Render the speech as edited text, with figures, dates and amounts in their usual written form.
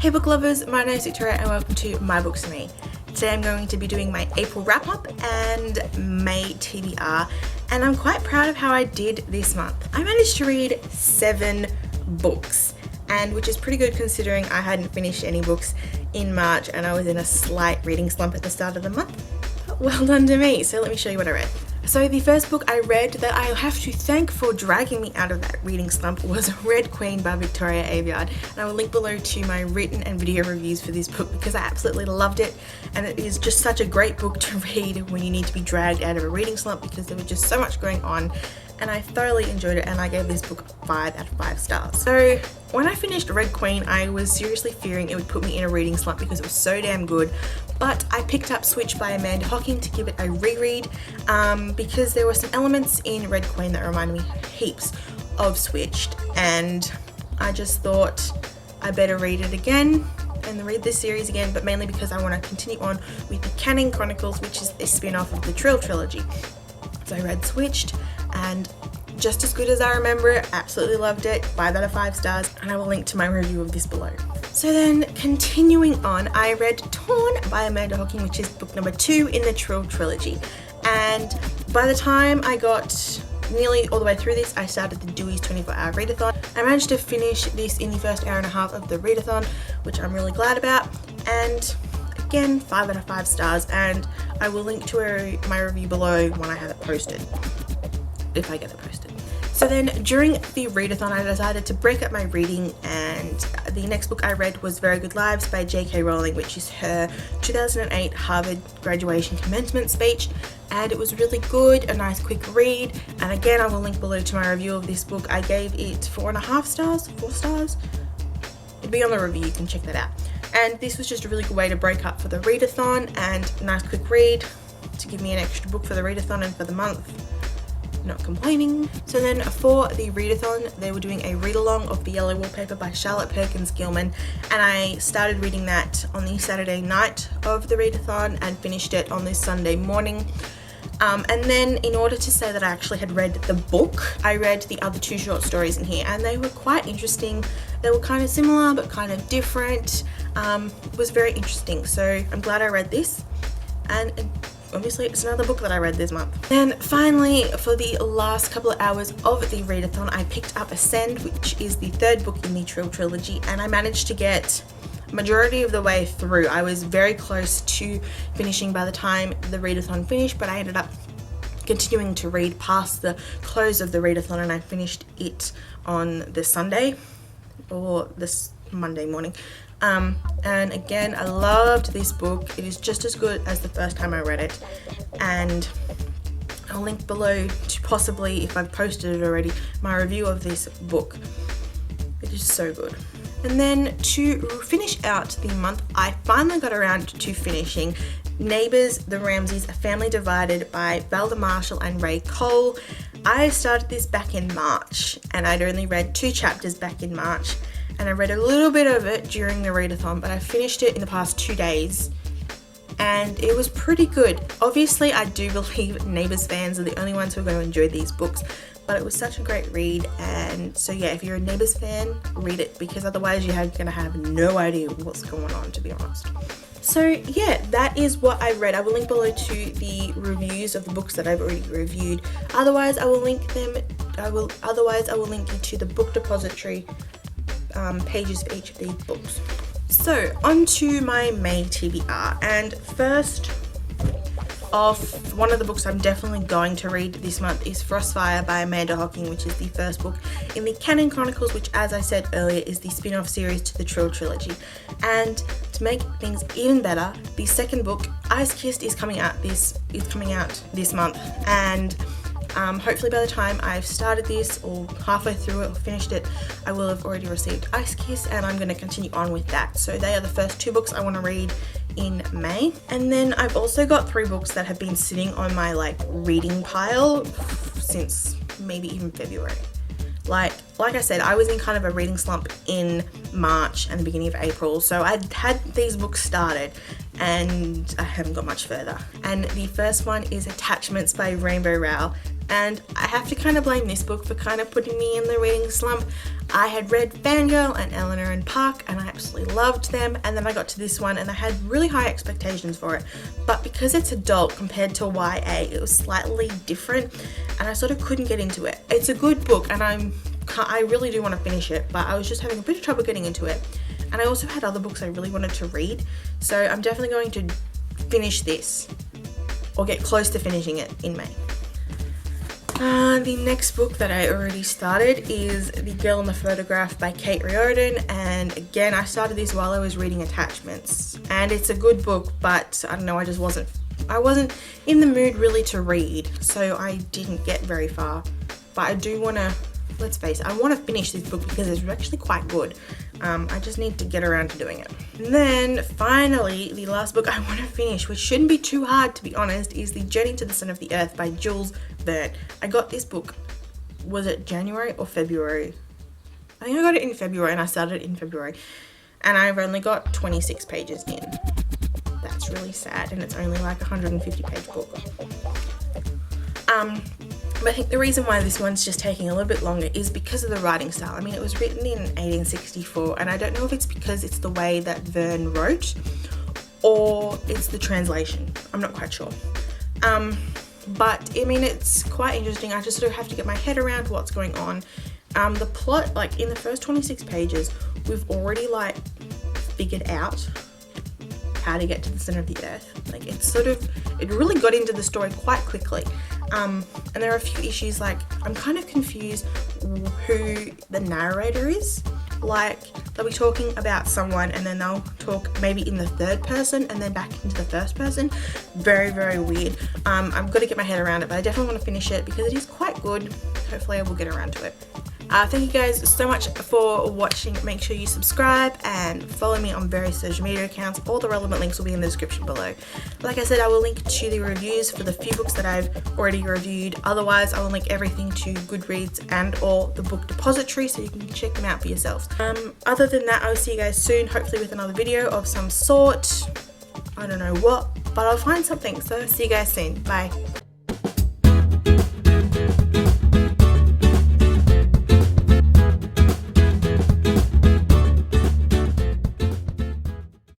Hey book lovers, my name is Victoria and welcome to My Books Me. Today I'm going to be doing my April wrap up and May TBR, and I'm quite proud of how I did this month. I managed to read 7 books, and which is pretty good considering I hadn't finished any books in March and I was in a slight reading slump at the start of the month. But well done to me. So let me show you what I read. So the first book I read that I have to thank for dragging me out of that reading slump was Red Queen by Victoria Aveyard, and I will link below to my written and video reviews for this book because I absolutely loved it, and it is just such a great book to read when you need to be dragged out of a reading slump because there was just so much going on, and I thoroughly enjoyed it, and I gave this book 5 out of 5 stars. So when I finished Red Queen, I was seriously fearing it would put me in a reading slump because it was so damn good, but I picked up Switch by Amanda Hocking to give it a reread because there were some elements in Red Queen that reminded me heaps of Switched, and I just thought I better read it again and read this series again, but mainly because I want to continue on with the Canning Chronicles, which is a spin-off of the Trill trilogy. So I read Switched, and just as good as I remember it, absolutely loved it, 5 out of 5 stars, and I will link to my review of this below. So then continuing on, I read Torn by Amanda Hocking, which is book number 2 in the Trill trilogy, and by the time I got nearly all the way through this, I started the Dewey's 24-hour readathon. I managed to finish this in the first hour and a half of the readathon, which I'm really glad about, and again, 5 out of 5 stars, and I will link to my review below when I have it posted, if I get it posted. So then during the readathon, I decided to break up my reading, and the next book I read was Very Good Lives by J.K. Rowling, which is her 2008 Harvard graduation commencement speech, and it was really good, a nice quick read, and again I will link below to my review of this book. I gave it 4.5 stars, 4 stars, it'll be on the review, you can check that out. And this was just a really good way to break up for the readathon, and nice quick read to give me an extra book for the readathon and for the month. Not complaining. So then for the readathon, they were doing a read-along of The Yellow Wallpaper by Charlotte Perkins Gilman, and I started reading that on the Saturday night of the readathon and finished it on this Sunday morning. And then in order to say that I actually had read the book, I read the other 2 short stories in here, and they were quite interesting. They were kind of similar but kind of different. It was very interesting, so I'm glad I read this, and obviously it's another book that I read this month. And finally, for the last couple of hours of the readathon, I picked up Ascend, which is the 3rd book in the Trill trilogy, and I managed to get majority of the way through. I was very close to finishing by the time the readathon finished, but I ended up continuing to read past the close of the readathon, and I finished it on the Sunday or this Monday morning. And again, I loved this book. It is just as good as the first time I read it, and I'll link below to possibly, if I've posted it already, my review of this book. It is so good. And then to finish out the month, I finally got around to finishing Neighbours, The Ramsays, A Family Divided by Valda Marshall and Ray Cole. I started this back in March, and I'd only read 2 chapters back in March, and I read a little bit of it during the readathon, but I finished it in the past 2 days, and it was pretty good. Obviously, I do believe Neighbours fans are the only ones who are going to enjoy these books, but it was such a great read, and so yeah, if you're a Neighbours fan, read it, because otherwise you're going to have no idea what's going on, to be honest. So yeah, that is what I read. I will link below to the reviews of the books that I've already reviewed. Otherwise, I will link you to the book depository pages for each of these books. So on to my May TBR, and first off, one of the books I'm definitely going to read this month is Frostfire by Amanda Hocking, which is the first book in the Canning Chronicles, which, as I said earlier, is the spin-off series to the Trill trilogy. And to make things even better, the second book, Ice Kissed, is coming out this month, and hopefully by the time I've started this or halfway through it or finished it, I will have already received Ice Kiss, and I'm going to continue on with that. So they are the first 2 books I want to read in May. And then I've also got 3 books that have been sitting on my reading pile since maybe even February. Like I said, I was in kind of a reading slump in March and the beginning of April, so I'd had these books started and I haven't got much further. And the first one is Attachments by Rainbow Rowell, And I have to kind of blame this book for kind of putting me in the reading slump. I had read Fangirl and Eleanor and Park and I absolutely loved them, and then I got to this one and I had really high expectations for it, but because it's adult compared to YA, it was slightly different and I sort of couldn't get into it. It's a good book and I really do want to finish it, but I was just having a bit of trouble getting into it, and I also had other books I really wanted to read, so I'm definitely going to finish this or get close to finishing it in May. The next book that I already started is The Girl in the Photograph by Kate Riordan, and again I started this while I was reading Attachments, and it's a good book, but I don't know, I wasn't in the mood really to read, so I didn't get very far. But I do want to, let's face it, I want to finish this book because it's actually quite good. I just need to get around to doing it. And then finally, the last book I want to finish, which shouldn't be too hard to be honest, is The Journey to the Center of the Earth by Jules Verne. I got this book, was it January or February? I think I got it in February and I started it in February. And I've only got 26 pages in. That's really sad, and it's only like a 150-page book. But I think the reason why this one's just taking a little bit longer is because of the writing style. I mean, it was written in 1864, and I don't know if it's because it's the way that Verne wrote or it's the translation. I'm not quite sure. But I mean, it's quite interesting. I just sort of have to get my head around what's going on. The plot, like in the first 26 pages, we've already like figured out how to get to the center of the earth. Like it really got into the story quite quickly. And there are a few issues, like I'm kind of confused who the narrator is. Like they'll be talking about someone and then they'll talk maybe in the third person and then back into the first person. Very, very weird. I've got to get my head around it, but I definitely want to finish it because it is quite good. Hopefully I will get around to it. Thank you guys so much for watching. Make sure you subscribe and follow me on various social media accounts. All the relevant links will be in the description below. Like I said, I will link to the reviews for the few books that I've already reviewed. Otherwise, I will link everything to Goodreads and or the book depository so you can check them out for yourselves. Other than that, I will see you guys soon, hopefully with another video of some sort. I don't know what, but I'll find something. So see you guys soon. Bye.